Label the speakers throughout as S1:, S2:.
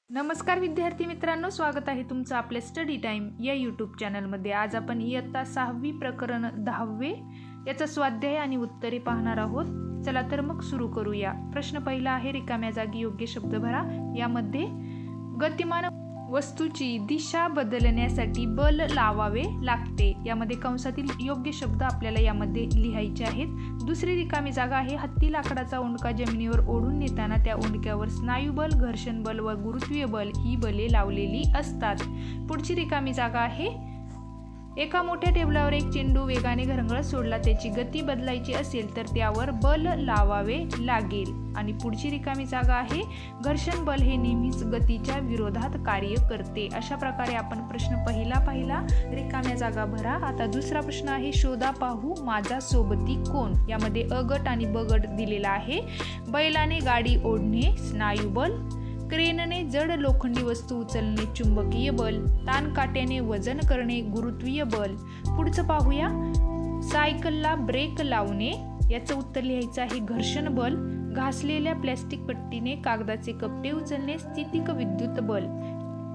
S1: नमस्कार विद्यार्थी मित्रांनो, स्वागत आहे तुमचं आपल्या स्टडी टाइम या यूट्यूब चॅनलमध्ये। आज आपण इयत्ता 6वी प्रकरण 10वे याचा स्वाध्याय आणि उत्तरे पाहणार आहोत। चला तर मग सुरू करूया। प्रश्न पहिला आहे, रिकाम्या जागी योग्य शब्द भरा। यामध्ये गतिमान वस्तूची दिशा बदलण्यासाठी बल लावावे लागते। यामध्ये कंसातील योग्य शब्द आपल्याला यामध्ये लिहायचे आहेत। दुसरी रिकामी जागा आहे, हत्ती लाकडाचा ओंडका जमिनीवर ओढून नेताना त्या ओंडक्यावर स्नायुबल, घर्षण बल व गुरुत्वीय बल ही बले लावलेली असतात। पुढची रिकामी जागा आहे, एका मोठ्या टेबलावर एक चेंडू वेगाने घरंगळत सोडला, त्याची गती बदलायची असेल तर त्यावर बल लावावे लागेल। आणि पुढची रिकामी जागा आहे, घर्षण बल हे नेहमीच गतीच्या विरोधात कार्य करते। अशा प्रकारे आपण प्रश्न पहिला पाहिला, रिकाम्या जागा भरा। आता दुसरा प्रश्न आहे, शोधा पाहू माझा सोबती कोण। यामध्ये अ गट आणि ब गट दिलेला आहे। बैलाने गाडी ओढणे स्नायुबल, क्रेनने जड लोखंडी वस्तू उचलणे चुंबकीय बल, ताण काट्याने वजन करणे गुरुत्वीय बल। पुढचं पाहूया, सायकलला ब्रेक लावणे, याचं उत्तर लिहायचं आहे घर्षण बल, घासलेल्या प्लॅस्टिक पट्टीने कागदाचे कपडे उचलणे स्थितिक विद्युत बल।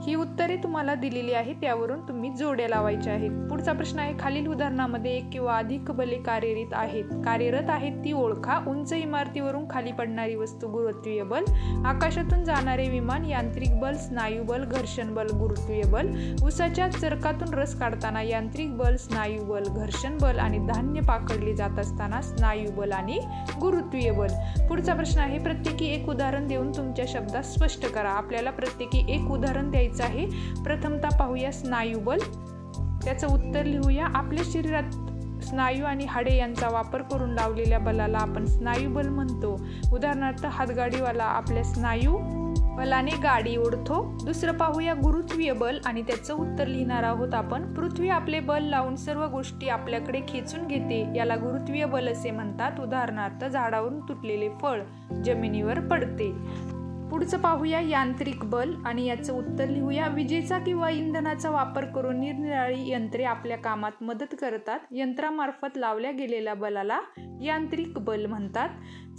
S1: ही उत्तरे तुम्हाला दिलेली आहेत, त्यावरून तुम्ही जोड्या लावायच्या आहेत। पुढचा प्रश्न आहे, खालील उदाहरणामध्ये एक किंवा अधिक बले कार्यरत आहेत ती ओळखा। उंच इमारतीवरून खाली पडणारी वस्तू गुरुत्वीय बल, आकाशातून जाणारे विमान यांत्रिक बल स्नायू बल, घर्षण बल गुरुत्वीय बल, उसाच्या चरकातून रस काढताना यांत्रिक बल स्नायू बल घर्षण बल आणि धान्य पाकडले जात असताना स्नायू बल आणि गुरुत्वीय बल। पुढचा प्रश्न आहे, प्रत्येकी एक उदाहरण देऊन तुमच्या शब्दात स्पष्ट करा। आपल्याला प्रत्येकी एक उदाहरण द्यायचं आहे। प्रथमतः पाहूया स्नायुबल, त्याचं उत्तर लिहूया। आपल्या शरीरात स्नायू आणि हाडे यांचा वापर करून लावलेल्या बलाला आपण स्नायुबल म्हणतो। उदाहरणार्थ, हातगाडीवाला आपल्या स्नायू बलाने गाडी ओढतो। दुसरं पाहूया गुरुत्वीय बल आणि त्याचं उत्तर लिहिणार आहोत आपण। पृथ्वी आपले बल लावून सर्व गोष्टी आपल्याकडे खेचून घेते, याला गुरुत्वीय बल असे म्हणतात। उदाहरणार्थ, झाडावरून तुटलेले फळ जमिनीवर पडते। पुढचं पाहूया यांत्रिक बल आणि याचं उत्तर लिहूया। विजेचा किंवा इंधनाचा वापर करून निरनिराळी यंत्रे आपल्या कामात मदत करतात, यंत्रामार्फत लावल्या गेलेल्या बलाला यांत्रिक बल म्हणतात।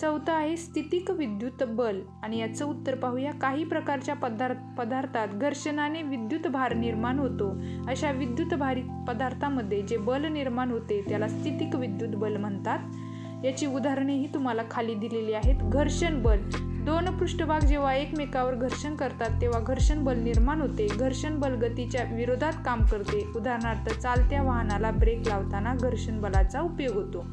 S1: चौथं आहे स्थितिक विद्युत बल आणि याचं उत्तर पाहूया। काही प्रकारच्या पदार्थात घर्षणाने विद्युत भार निर्माण होतो, अशा विद्युत भारी पदार्थामध्ये जे बल निर्माण होते त्याला स्थितिक विद्युत बल म्हणतात। याची उदाहरणेही तुम्हाला खाली दिलेली आहेत। घर्षण बल, दोन पृष्ठभाग जेव्हा एकमेकावर घर्षण करतात तेव्हा घर्षण बल निर्माण होते। घर्षण बल गतीच्या विरोधात काम करते। उदाहरणार्थ, चालत्या वाहनाला ब्रेक लावताना घर्षण बलाचा उपयोग होतो।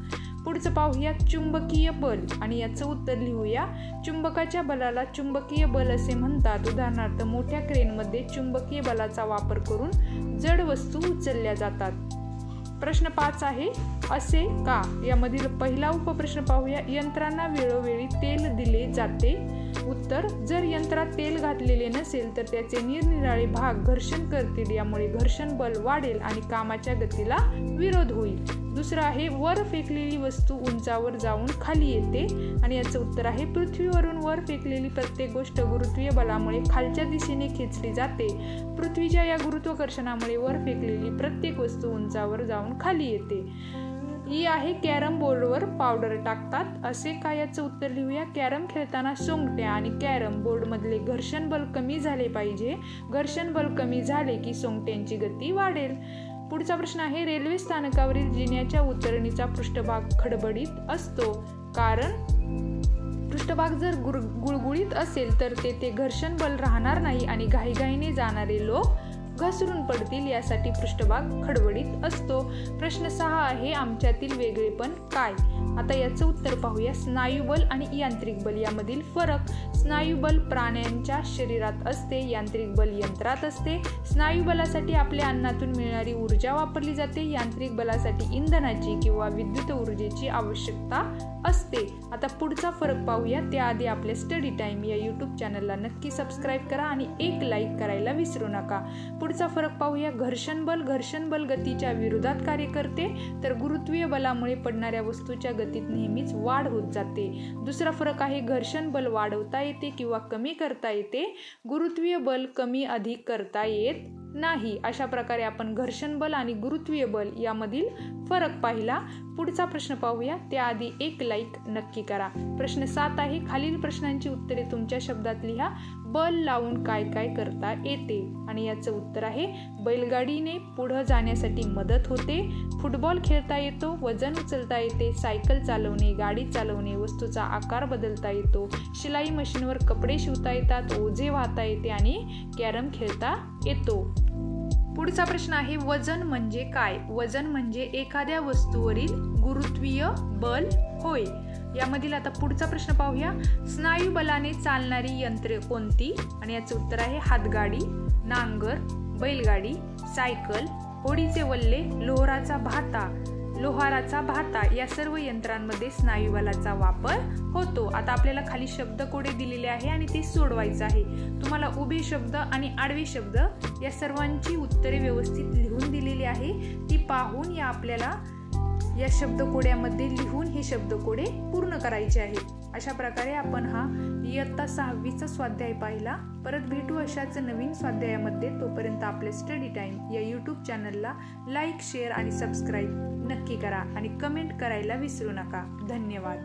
S1: पुढचं पाहूया चुंबकीय बल आणि याचं उत्तर लिहूया। चुंबकाच्या बलाला चुंबकीय बल असे म्हणतात। उदाहरणार्थ, मोठ्या क्रेनमध्ये चुंबकीय बलाचा वापर करून जड वस्तू उचलल्या जातात। प्रश्न 5 आहे, असे का। यामधील पहिला उपप्रश्न पाहूया, यंत्रांना वेळोवेळी तेल दिले जाते। उत्तर, जर यंत्रात तेल घातलेले नसेल तर त्याचे निरनिराळे भाग घर्षण करतील, यामुळे घर्षण बल वाढेल आणि कामाच्या गतीला विरोध होईल। दुसरं आहे, वर फेकलेली वस्तू उंचावर जाऊन खाली येते आणि याचं उत्तर आहे, पृथ्वीवरून वर फेकलेली प्रत्येक गोष्ट गुरुत्वीय बलामुळे खालच्या दिशेने खेचली जाते। पृथ्वीच्या या गुरुत्वाकर्षणामुळे वर फेकलेली प्रत्येक वस्तू उंचावर जाऊन खाली येते। ही आहे, कॅरम बोर्डवर पावडर टाकतात असे का। याचं उत्तर लिहूया। कॅरम खेळताना सोंगट्या आणि कॅरम बोर्ड मधले घर्षण बल कमी झाले पाहिजे। घर्षण बल कमी झाले की सोंगट्यांची गती वाढेल। पुढचा प्रश्न आहे, रेल्वे स्थानकावरील जिन्याच्या उतरणीचा पृष्ठभाग खडबडीत असतो, कारण पृष्ठभाग जर गुळगुळीत असेल तर तेथे घर्षण बल राहणार नाही आणि घाईघाईने जाणारे लोक घसरून पडतील, यासाठी पृष्ठभाग खडबडीत असतो। प्रश्न 6 आहे, आमच्यातील वेगळेपण काय। आता याचं उत्तर पाहूया। स्नायुबल आणि यांत्रिक बल यामधील फरक, स्नायुबल प्राण्यांच्या शरीरात असते, यांत्रिक बल यंत्रात असते। स्नायुबलासाठी आपल्या अन्नातून मिळणारी ऊर्जा वापरली जाते, यांत्रिक बलासाठी इंधनाची किंवा विद्युत ऊर्जेची आवश्यकता असते। आता पुढचा फरक पाहूया, त्याआधी आपल्या स्टडी टाइम या यूट्यूब चॅनलला नक्की सबस्क्राईब करा आणि एक लाईक करायला विसरू नका। पुढचा फरक पाहूया, घर्षण बल गतीच्या विरोधात कार्य करते, तर गुरुत्वीय बलामुळे पडणाऱ्या वस्तूच्या गतीत नेहमीच वाढ होत जाते। दुसरा फरक आहे, घर्षण बल वाढवता येते किंवा कमी करता येते, गुरुत्वीय बल कमी अधिक करता येत नाही. अशा प्रकारे आपण घर्षण बल आणि गुरुत्वीय बल यामधील फरक पाहिला. पुढचा प्रश्न पाहूया. त्याआधी एक लाईक नक्की करा. प्रश्न 7 आहे. खालील प्रश्नांची उत्तरे तुमच्या शब्दात लिहा. बल लावून काय काय करता येते? आणि याचं उत्तर आहे बैलगाडीने पुढे जाण्यासाठी मदत होते, फुटबॉल खेळता येतो, वजन उचलता येते, सायकल चालवणे, गाडी चालवणे, वस्तूचा आकार बदलता येतो, शिलाई मशीनवर कपडे शिवता येतात, ओझे वाहता येते आणि कॅरम खेळता येतो. पुढचा प्रश्न आहे वजन म्हणजे काय? वजन म्हणजे एखाद्या वस्तूवरील गुरुत्वीय बल होय. यामधील आता पुढचा प्रश्न पाहूया. स्नायू बलाने चालणारी यंत्रे कोणती? आणि याचं उत्तर आहे हातगाडी, नांगर, बैलगाडी, सायकल, होडीचे वल्ले, लोहाराचा भाता या सर्व यंत्रांमध्ये स्नायू बलाचा वापर होतो. आता आपल्याला खाली शब्दकोडे दिलेले आहे आणि ते सोडवायचं आहे. तुम्हाला उभे शब्द आणि आडवे शब्द या सर्वांची उत्तरे व्यवस्थित लिहून दिलेली आहे. ती पाहून आपल्याला या शब्दकोड्यामध्ये लिहून हे शब्दकोडे पूर्ण करायचे आहेत. अशा प्रकारे आपण हा इयत्ता 6वीचा स्वाध्याय पाहिला. परत भेटू अशाच नवीन स्वाध्यायामध्ये. तोपर्यंत आपले स्टडी टाइम या यूट्यूब चॅनलला लाईक, शेअर आणि सबस्क्राईब नक्की करा आणि कमेंट करायला विसरू नका. धन्यवाद.